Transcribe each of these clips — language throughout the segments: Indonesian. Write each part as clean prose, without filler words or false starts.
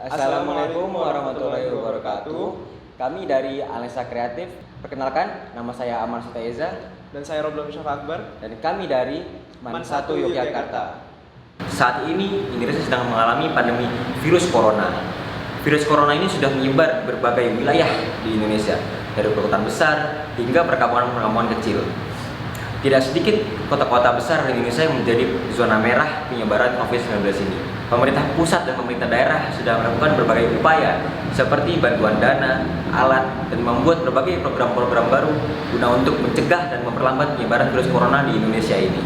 Assalamualaikum warahmatullahi wabarakatuh. Kami dari Alesa Kreatif. Perkenalkan, nama saya Amar Sutaeza Dan saya Roblon Syaf Akbar. dan kami dari Man1 Yogyakarta. Saat ini Indonesia sedang mengalami pandemi virus corona. Virus corona ini sudah menyebar di berbagai wilayah di Indonesia, dari kota besar hingga perkampungan-perkampungan kecil. Tidak sedikit kota-kota besar di Indonesia yang menjadi zona merah penyebaran COVID-19 ini. Pemerintah pusat dan pemerintah daerah sudah melakukan berbagai upaya seperti bantuan dana, alat, dan membuat berbagai program-program baru guna untuk mencegah dan memperlambat penyebaran virus corona di Indonesia ini.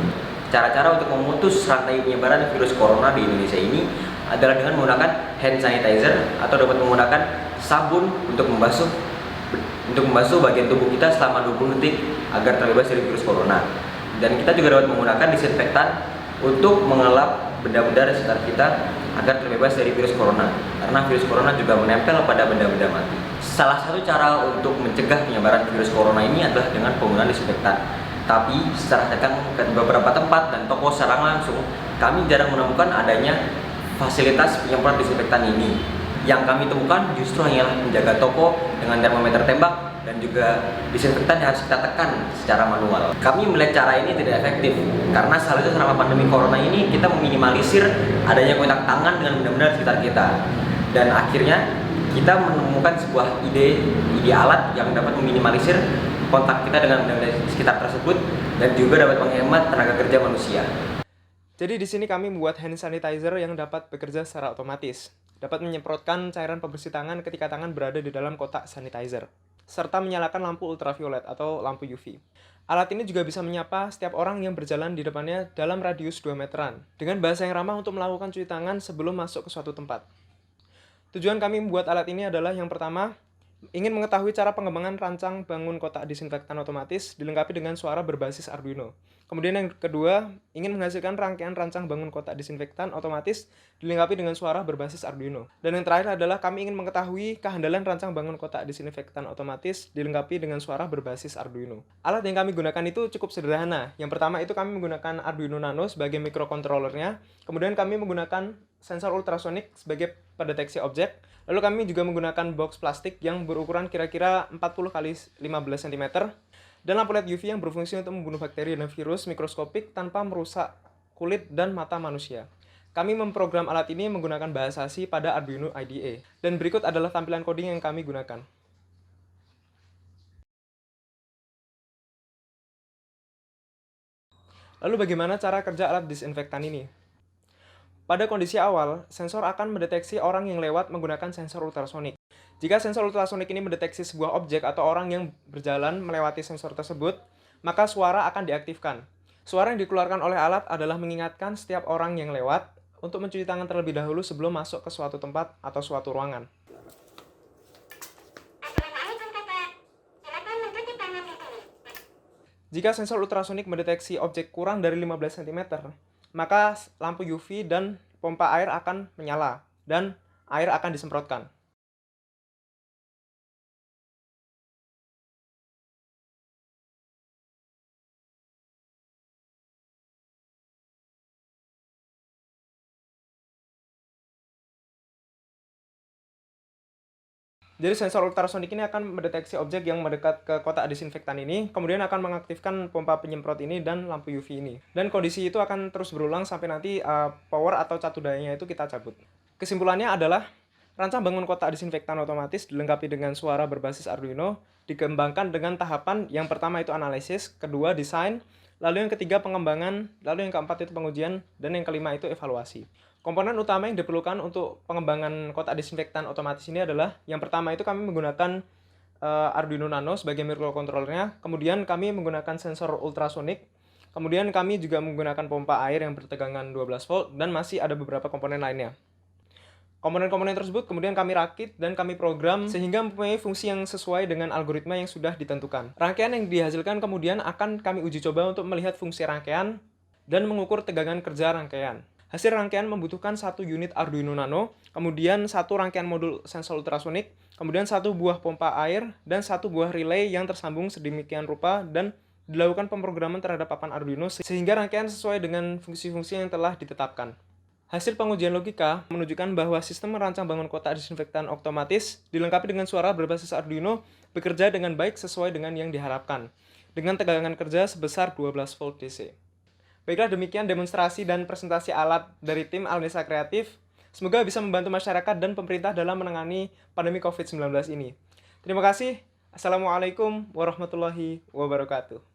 Cara-cara untuk memutus rantai penyebaran virus corona di Indonesia ini adalah dengan menggunakan hand sanitizer atau dapat menggunakan sabun untuk membasuh bagian tubuh kita selama 20 detik agar terbebas dari virus corona. Dan kita juga dapat menggunakan disinfektan untuk mengelap benda-benda di sekitar kita agar terbebas dari virus corona, karena virus corona juga menempel pada benda-benda mati. Salah satu cara untuk mencegah penyebaran virus corona ini adalah dengan penggunaan disinfektan. Tapi setelah datang ke beberapa tempat dan toko secara langsung, kami jarang menemukan adanya fasilitas penyemprot disinfektan ini. Yang kami temukan justru hanyalah menjaga toko dengan termometer tembak dan juga disinfektan yang harus kita tekan secara manual. Kami melihat cara ini tidak efektif karena seharusnya selama pandemi corona ini kita meminimalisir adanya kontak tangan dengan benda-benda di sekitar kita. Dan akhirnya kita menemukan sebuah ide alat yang dapat meminimalisir kontak kita dengan benda-benda di sekitar tersebut dan juga dapat menghemat tenaga kerja manusia. Jadi di sini kami membuat hand sanitizer yang dapat bekerja secara otomatis. Dapat menyemprotkan cairan pembersih tangan ketika tangan berada di dalam kotak sanitizer, serta menyalakan lampu ultraviolet atau lampu UV. Alat ini juga bisa menyapa setiap orang yang berjalan di depannya dalam radius 2 meteran, dengan bahasa yang ramah untuk melakukan cuci tangan sebelum masuk ke suatu tempat. Tujuan kami membuat alat ini adalah yang pertama, ingin mengetahui cara pengembangan rancang bangun kotak disinfektan otomatis dilengkapi dengan suara berbasis Arduino. Kemudian yang kedua, ingin menghasilkan rangkaian rancang bangun kotak disinfektan otomatis dilengkapi dengan suara berbasis Arduino. Dan yang terakhir adalah kami ingin mengetahui kehandalan rancang bangun kotak disinfektan otomatis dilengkapi dengan suara berbasis Arduino. Alat yang kami gunakan itu cukup sederhana. Yang pertama itu kami menggunakan Arduino Nano sebagai microcontrollernya. Kemudian kami menggunakan sensor ultrasonik sebagai pendeteksi objek. Lalu kami juga menggunakan box plastik yang berukuran kira-kira 40 x 15 cm dan lampu LED UV yang berfungsi untuk membunuh bakteri dan virus mikroskopik tanpa merusak kulit dan mata manusia. Kami memprogram alat ini menggunakan bahasa C pada Arduino IDE. Dan berikut adalah tampilan coding yang kami gunakan. Lalu bagaimana cara kerja alat disinfektan ini? Pada kondisi awal, sensor akan mendeteksi orang yang lewat menggunakan sensor ultrasonik. Jika sensor ultrasonik ini mendeteksi sebuah objek atau orang yang berjalan melewati sensor tersebut, maka suara akan diaktifkan. Suara yang dikeluarkan oleh alat adalah mengingatkan setiap orang yang lewat untuk mencuci tangan terlebih dahulu sebelum masuk ke suatu tempat atau suatu ruangan. Jika sensor ultrasonik mendeteksi objek kurang dari 15 cm, maka lampu UV dan pompa air akan menyala dan air akan disemprotkan. Jadi sensor ultrasonik ini akan mendeteksi objek yang mendekat ke kotak disinfektan ini, kemudian akan mengaktifkan pompa penyemprot ini dan lampu UV ini. Dan kondisi itu akan terus berulang sampai nanti power atau catu dayanya itu kita cabut. Kesimpulannya adalah, rancang bangun kotak disinfektan otomatis dilengkapi dengan suara berbasis Arduino, dikembangkan dengan tahapan yang pertama itu analisis, kedua desain, lalu yang ketiga pengembangan, lalu yang keempat itu pengujian, dan yang kelima itu evaluasi. Komponen utama yang diperlukan untuk pengembangan kotak disinfektan otomatis ini adalah, yang pertama itu kami menggunakan Arduino Nano sebagai microcontrollernya, kemudian kami menggunakan sensor ultrasonik, kemudian kami juga menggunakan pompa air yang bertegangan 12 volt, dan masih ada beberapa komponen lainnya. Komponen-komponen tersebut kemudian kami rakit dan kami program sehingga mempunyai fungsi yang sesuai dengan algoritma yang sudah ditentukan. Rangkaian yang dihasilkan kemudian akan kami uji coba untuk melihat fungsi rangkaian dan mengukur tegangan kerja rangkaian. Hasil rangkaian membutuhkan 1 unit Arduino Nano, kemudian 1 rangkaian modul sensor ultrasonik, kemudian 1 buah pompa air, dan 1 buah relay yang tersambung sedemikian rupa dan dilakukan pemrograman terhadap papan Arduino sehingga rangkaian sesuai dengan fungsi-fungsi yang telah ditetapkan. Hasil pengujian logika menunjukkan bahwa sistem merancang bangun kotak disinfektan otomatis dilengkapi dengan suara berbasis Arduino bekerja dengan baik sesuai dengan yang diharapkan, dengan tegangan kerja sebesar 12 volt DC. Baiklah, demikian demonstrasi dan presentasi alat dari tim Alnisa Kreatif. Semoga bisa membantu masyarakat dan pemerintah dalam menangani pandemi COVID-19 ini. Terima kasih. Assalamualaikum warahmatullahi wabarakatuh.